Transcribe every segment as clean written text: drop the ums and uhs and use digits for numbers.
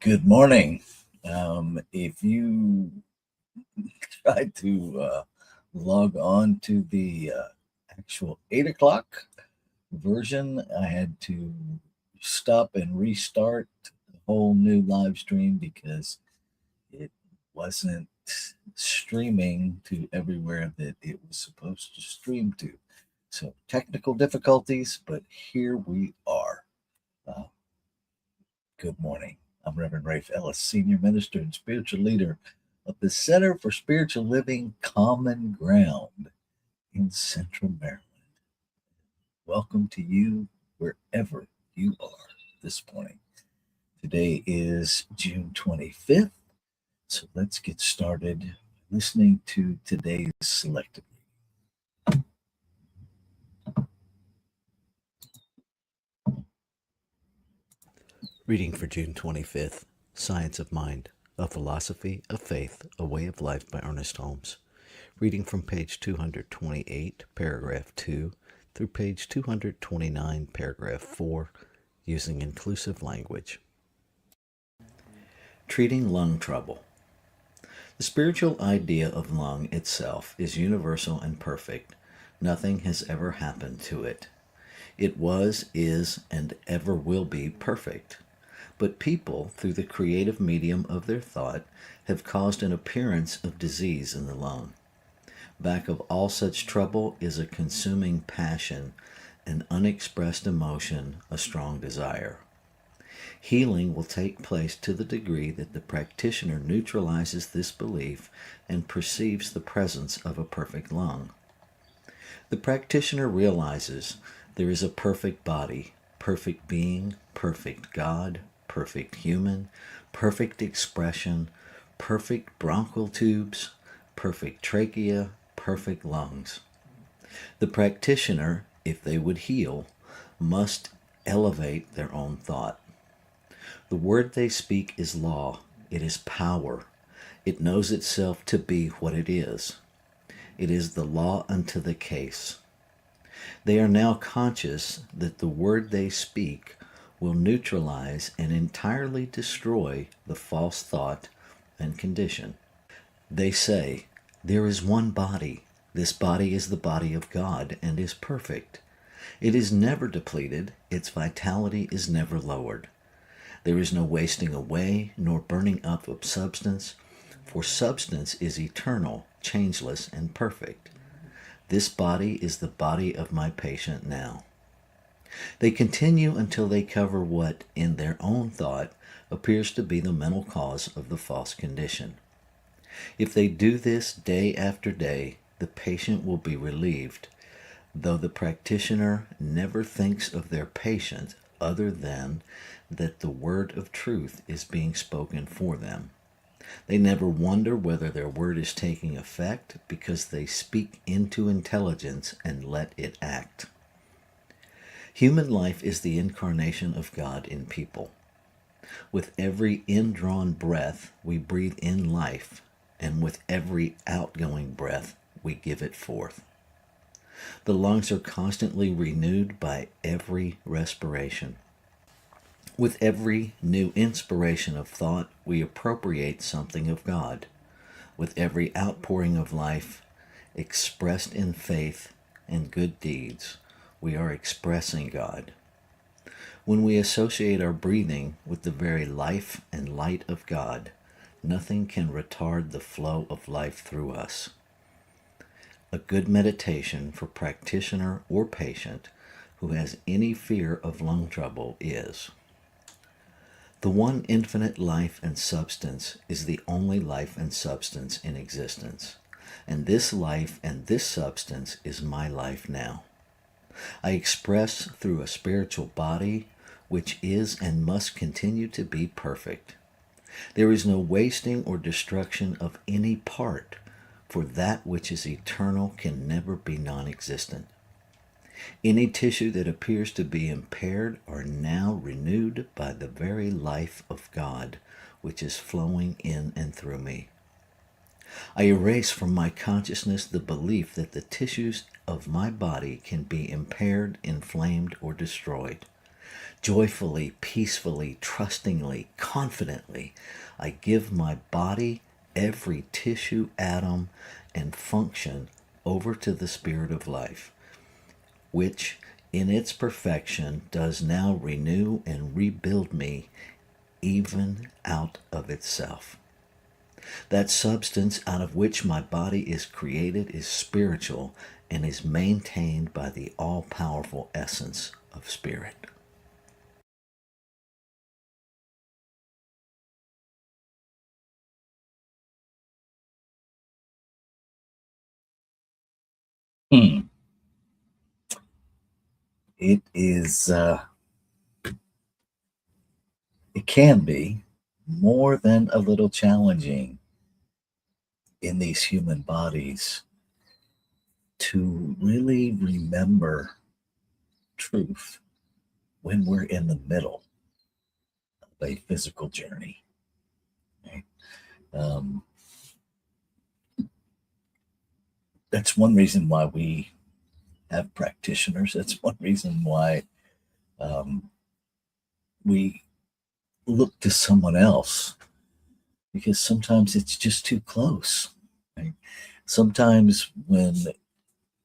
Good morning. If you try to log on to the actual 8 o'clock version, I had to stop and restart the whole new live stream because it wasn't streaming to everywhere that it was supposed to stream to. So, technical difficulties, but here we are. Uh, Good morning. I'm Reverend Rafe Ellis, Senior Minister and Spiritual Leader of the Center for Spiritual Living Common Ground in Central Maryland. Welcome to you wherever you are this morning. Today is June 25th, so let's get started listening to today's selected. Reading for June 25th, Science of Mind, A Philosophy of Faith, A Way of Life by Ernest Holmes. Reading from page 228, paragraph 2, through page 229, paragraph 4, using inclusive language. Treating lung trouble. The spiritual idea of lung itself is universal and perfect. Nothing has ever happened to it. It was, is, and ever will be perfect. But people, through the creative medium of their thought, have caused an appearance of disease in the lung. Back of all such trouble is a consuming passion, an unexpressed emotion, a strong desire. Healing will take place to the degree that the practitioner neutralizes this belief and perceives the presence of a perfect lung. The practitioner realizes there is a perfect body, perfect being, perfect God, perfect human, perfect expression, perfect bronchial tubes, perfect trachea, perfect lungs. The practitioner, if they would heal, must elevate their own thought. The word they speak is law. It is power. It knows itself to be what it is. It is the law unto the case. They are now conscious that the word they speak will neutralize and entirely destroy the false thought and condition. They say, there is one body. This body is the body of God and is perfect. It is never depleted. Its vitality is never lowered. There is no wasting away nor burning up of substance, for substance is eternal, changeless, and perfect. This body is the body of my patient now. They continue until they cover what, in their own thought, appears to be the mental cause of the false condition. If they do this day after day, the patient will be relieved, though the practitioner never thinks of their patient other than that the word of truth is being spoken for them. They never wonder whether their word is taking effect because they speak into intelligence and let it act. Human life is the incarnation of God in people. With every indrawn breath, we breathe in life, and with every outgoing breath, we give it forth. The lungs are constantly renewed by every respiration. With every new inspiration of thought, we appropriate something of God. With every outpouring of life, expressed in faith and good deeds, we are expressing God. When we associate our breathing with the very life and light of God, nothing can retard the flow of life through us. A good meditation for practitioner or patient who has any fear of lung trouble is: the one infinite life and substance is the only life and substance in existence, and this life and this substance is my life now. I express through a spiritual body which is and must continue to be perfect. There is no wasting or destruction of any part, for that which is eternal can never be non-existent. Any tissue that appears to be impaired are now renewed by the very life of God, which is flowing in and through me. I erase from my consciousness the belief that the tissues of my body can be impaired, inflamed, or destroyed. Joyfully, peacefully, trustingly, confidently, I give my body, every tissue, atom, and function over to the Spirit of life, which in its perfection does now renew and rebuild me even out of itself. That substance out of which my body is created is spiritual and is maintained by the all powerful essence of spirit. Hmm. It is, it can be more than a little challenging in these human bodies to really remember truth when we're in the middle of a physical journey. Right? Um, that's one reason why we have practitioners. That's one reason why um, we look to someone else, because sometimes it's just too close. Right? Sometimes when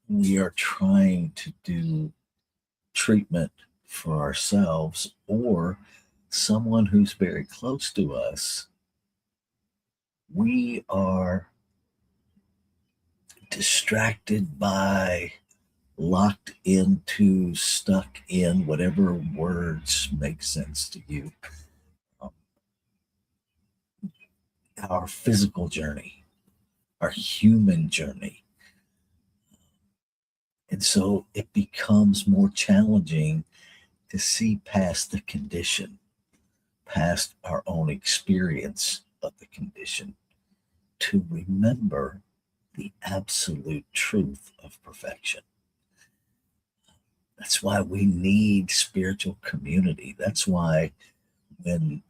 we are trying to do treatment for ourselves or someone who's very close to us, we are distracted by, locked into, stuck in whatever words make sense to you, um, our physical journey, our human journey. And so it becomes more challenging to see past the condition, past our own experience of the condition, to remember the absolute truth of perfection. That's why we need spiritual community. That's why when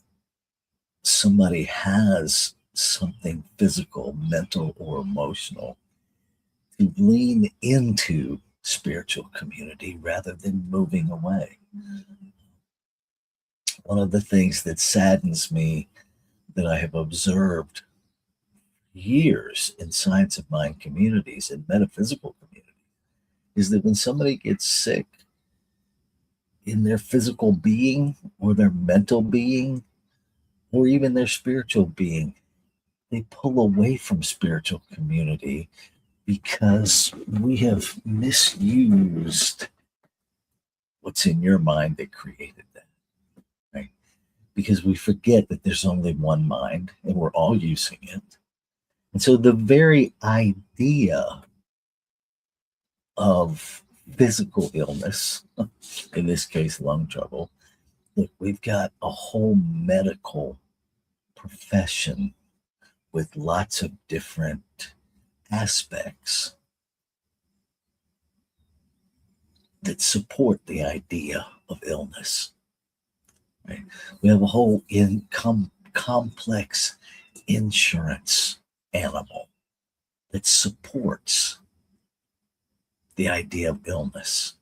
somebody has something physical, mental, or emotional, to lean into spiritual community rather than moving away. One of the things that saddens me that I have observed years in science of mind communities and metaphysical communities is that when somebody gets sick in their physical being or their mental being or even their spiritual being, they pull away from spiritual community because we have misused what's in your mind that created that, right? Because we forget that there's only one mind and we're all using it. And so the very idea of physical illness, in this case, lung trouble, look, we've got a whole medical profession with lots of different aspects that support the idea of illness. Right? We have a whole complex insurance animal that supports the idea of illness.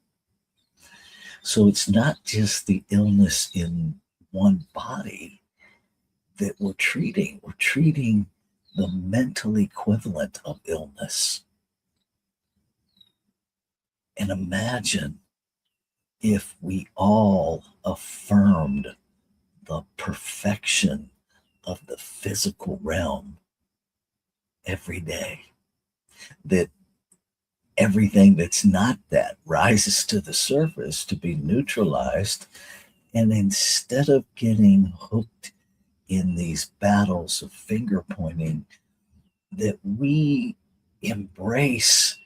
So it's not just the illness in one body that we're treating the mental equivalent of illness. And imagine if we all affirmed the perfection of the physical realm every day, that everything that's not that rises to the surface to be neutralized. And instead of getting hooked in these battles of finger pointing, that we embrace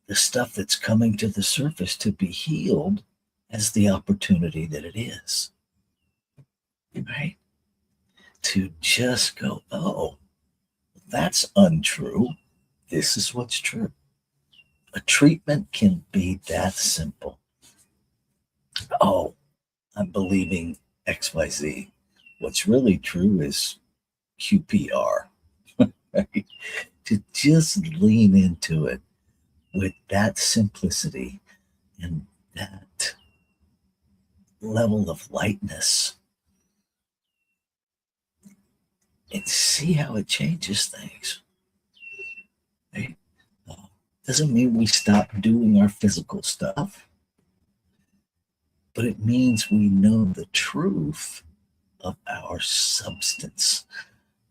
the stuff that's coming to the surface to be healed as the opportunity that it is, right? To just go, oh, that's untrue. This is what's true. A treatment can be that simple. Oh, I'm believing XYZ. What's really true is QPR. Right? To just lean into it with that simplicity and that level of lightness and see how it changes things. Right? Uh, doesn't mean we stop doing our physical stuff, but it means we know the truth of our substance.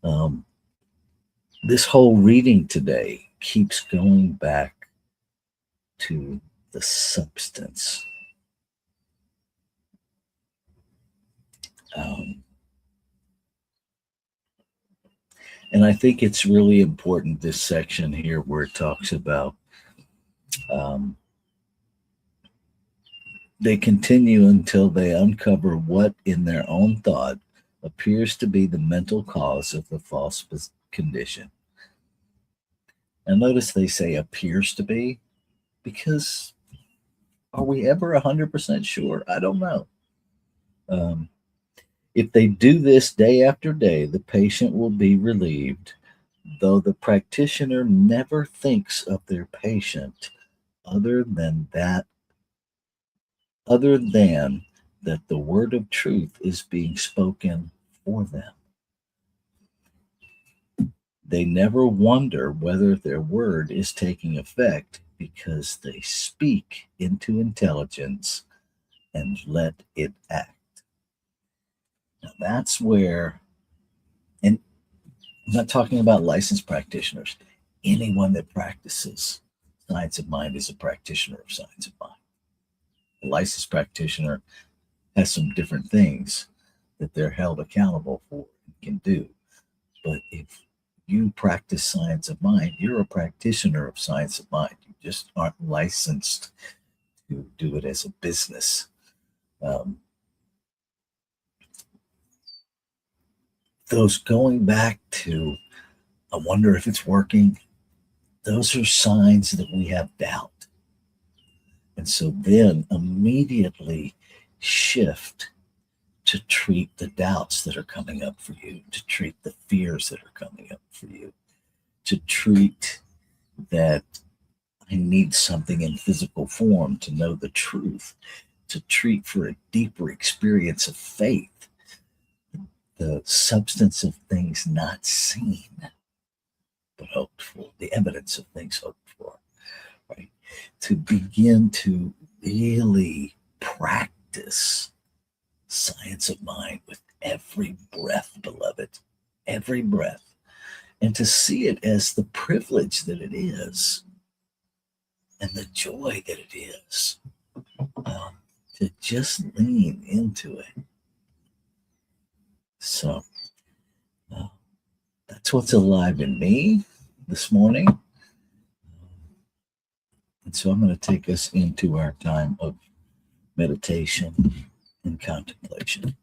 Um, this whole reading today keeps going back to the substance. Um, and I think it's really important, this section here where it talks about um, they continue until they uncover what, in their own thought, appears to be the mental cause of the false condition. And notice they say appears to be, because are we ever 100% sure? I don't know. Um, if they do this day after day, the patient will be relieved, though the practitioner never thinks of their patient other than that, other than that the word of truth is being spoken for them. They never wonder whether their word is taking effect because they speak into intelligence and let it act. Now that's where, and I'm not talking about licensed practitioners, anyone that practices science of mind is a practitioner of science of mind. A licensed practitioner has some different things that they're held accountable for and can do. But if you practice science of mind, you're a practitioner of science of mind. You just aren't licensed to do it as a business. Um, those going back to, I wonder if it's working, those are signs that we have doubt. And so then immediately shift to treat the doubts that are coming up for you, to treat the fears that are coming up for you, to treat that I need something in physical form to know the truth, to treat for a deeper experience of faith, the substance of things not seen but hoped for, the evidence of things hoped for, right? To begin to really practice science of mind with every breath, beloved, every breath, and to see it as the privilege that it is and the joy that it is, to just lean into it. So uh, that's what's alive in me this morning. And so I'm going to take us into our time of meditation and contemplation.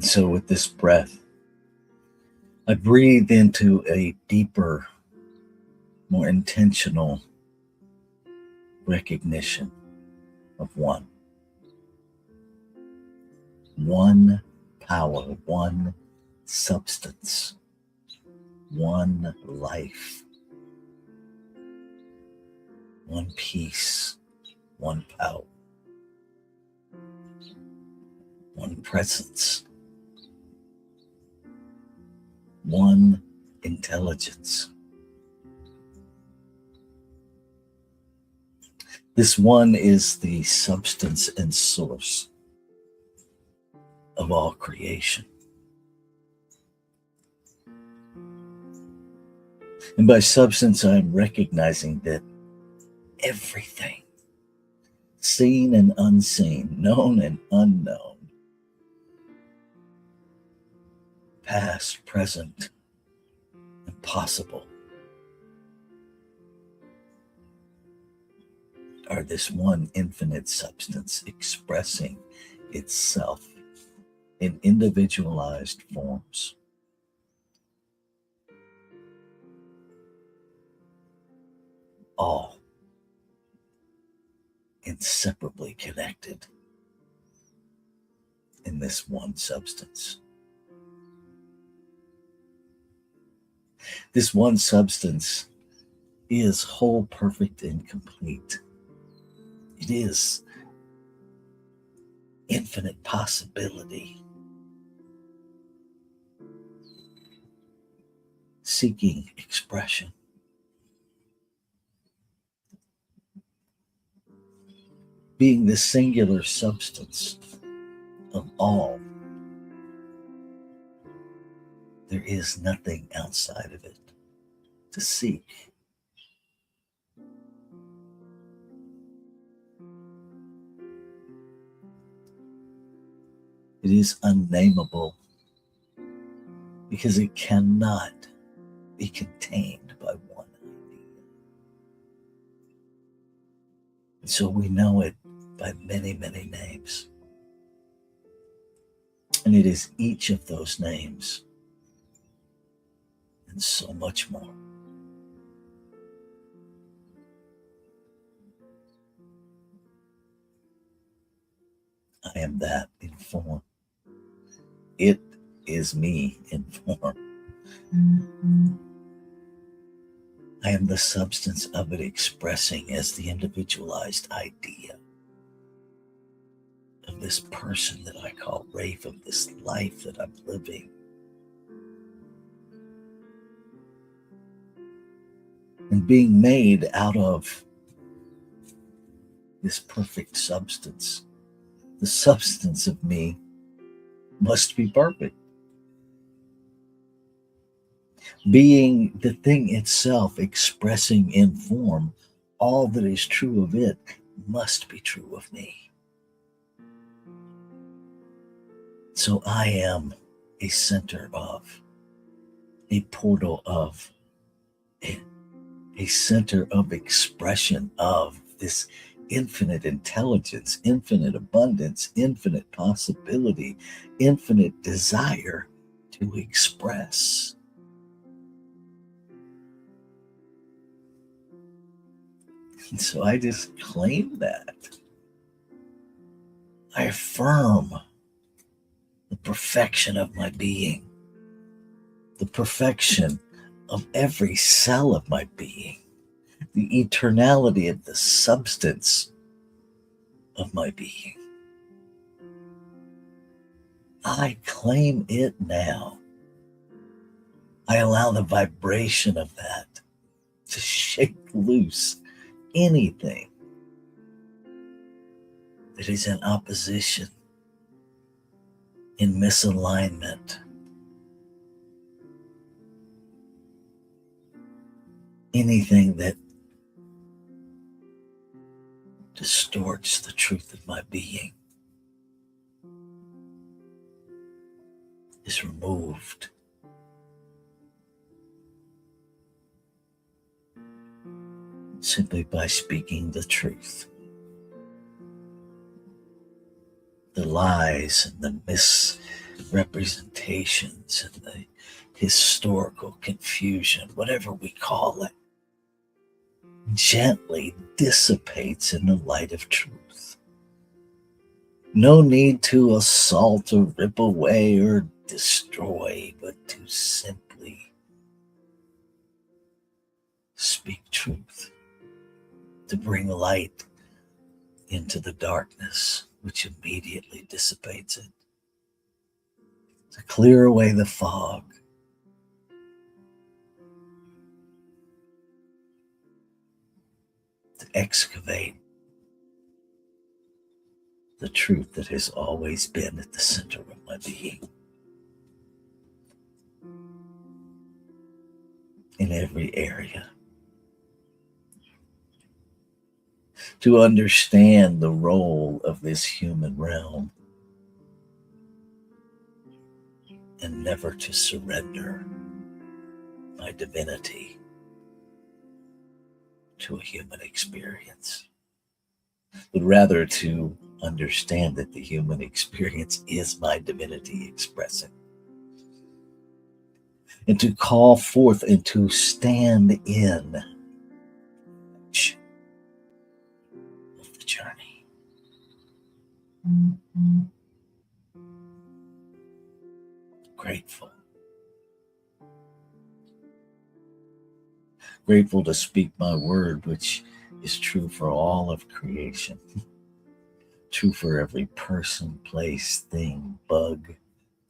And so with this breath, I breathe into a deeper, more intentional recognition of one. One power, one substance, one life, one peace, one power, one presence, one intelligence. This one is the substance and source of all creation. And by substance, I'm recognizing that everything, seen and unseen, known and unknown, past, present, and possible, are this one infinite substance expressing itself in individualized forms. All inseparably connected in this one substance. This one substance is whole, perfect, and complete. It is infinite possibility, seeking expression. Being the singular substance of all, there is nothing outside of it to seek. It is unnameable because it cannot be contained by one idea. And so we know it by many, many names. And it is each of those names and so much more. I am that in form. It is me in form. I am the substance of it expressing as the individualized idea of this person that I call Rafe, of this life that I'm living. And being made out of this perfect substance, the substance of me must be perfect. Being the thing itself, expressing in form all that is true of it, must be true of me. So I am a center of, a portal of, a center of expression of this infinite intelligence, infinite abundance, infinite possibility, infinite desire to express. And so I just claim that. I affirm the perfection of my being, the perfection of every cell of my being, the eternality of the substance of my being. I claim it now. I allow the vibration of that to shake loose anything that is in opposition, in misalignment, anything that distorts the truth of my being is removed. Simply by speaking the truth the lies and the misrepresentations and the historical confusion, whatever we call it, gently dissipates in the light of truth. No need to assault or rip away or destroy, but to simply speak truth, to bring light into the darkness, which immediately dissipates it, to clear away the fog, to excavate the truth that has always been at the center of my being. In every area. To understand the role of this human realm and never to surrender my divinity to a human experience, but rather to understand that the human experience is my divinity expressing, and to call forth and to stand in of the journey. Grateful. Grateful to speak my word, which is true for all of creation. True for every person, place, thing, bug,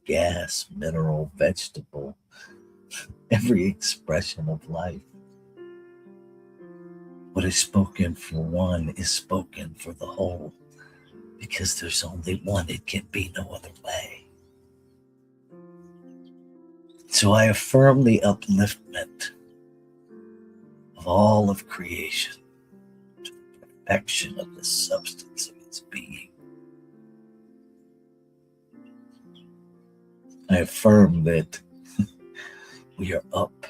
gas, mineral, vegetable, every expression of life. What is spoken for one is spoken for the whole, because there's only one. It can be no other way. So I affirm the upliftment of all of creation to the perfection of the substance of its being. I affirm that we are up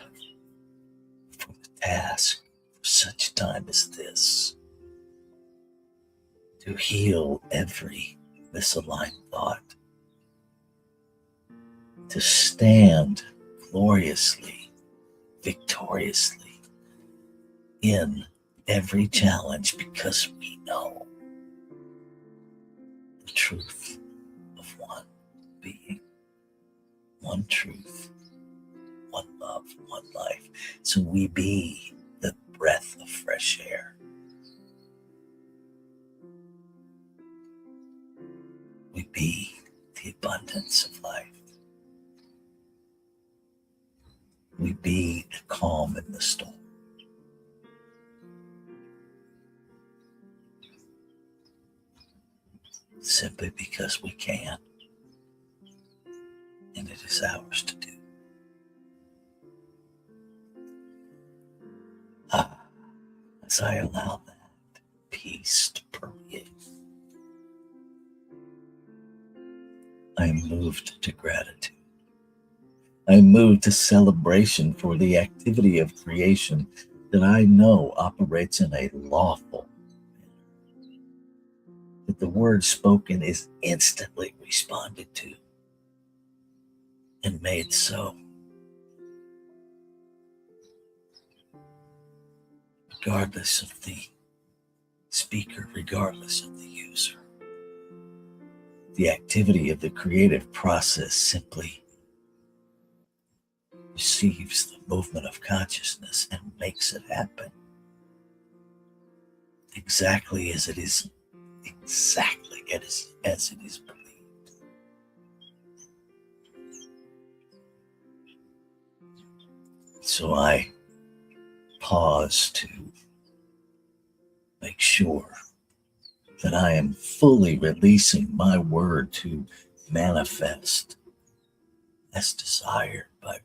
for the task for such time as this, to heal every misaligned thought, to stand gloriously, victoriously in every challenge, because we know the truth of one being, one truth, one love, one life. So we be the breath of fresh air. We be the abundance of life. We be the calm in the storm. Simply because we can, and it is ours to do. As I allow that peace to permeate, I am moved to gratitude. I am moved to celebration for the activity of creation that I know operates in a lawful manner. That the word spoken is instantly responded to and made so. Regardless of the speaker, regardless of the user. The activity of the creative process simply receives the movement of consciousness and makes it happen exactly as it is, exactly as it is believed. So I pause to make sure that I am fully releasing my word to manifest as desired, by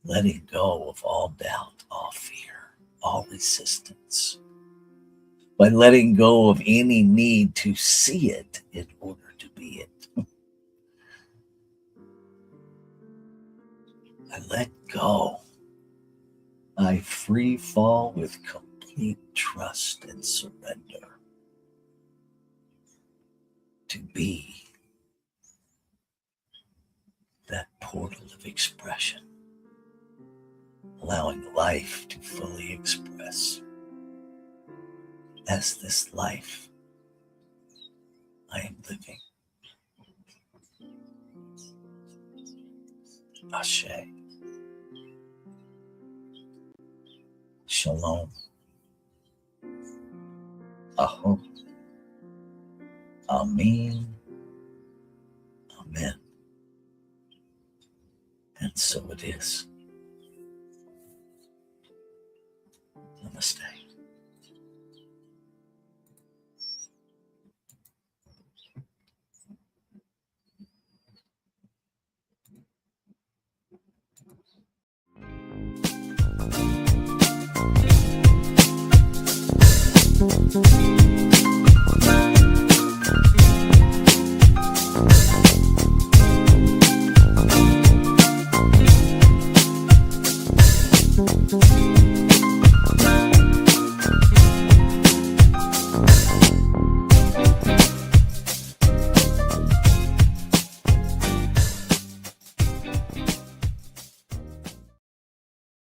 letting go of all doubt, all fear, all resistance, by letting go of any need to see it in order to be it. I let go. I free fall with complete trust and surrender to be portal of expression, allowing life to fully express. As this life I am living. Ashe. Shalom. Aho. Amen. Amen. And so it is. Namaste.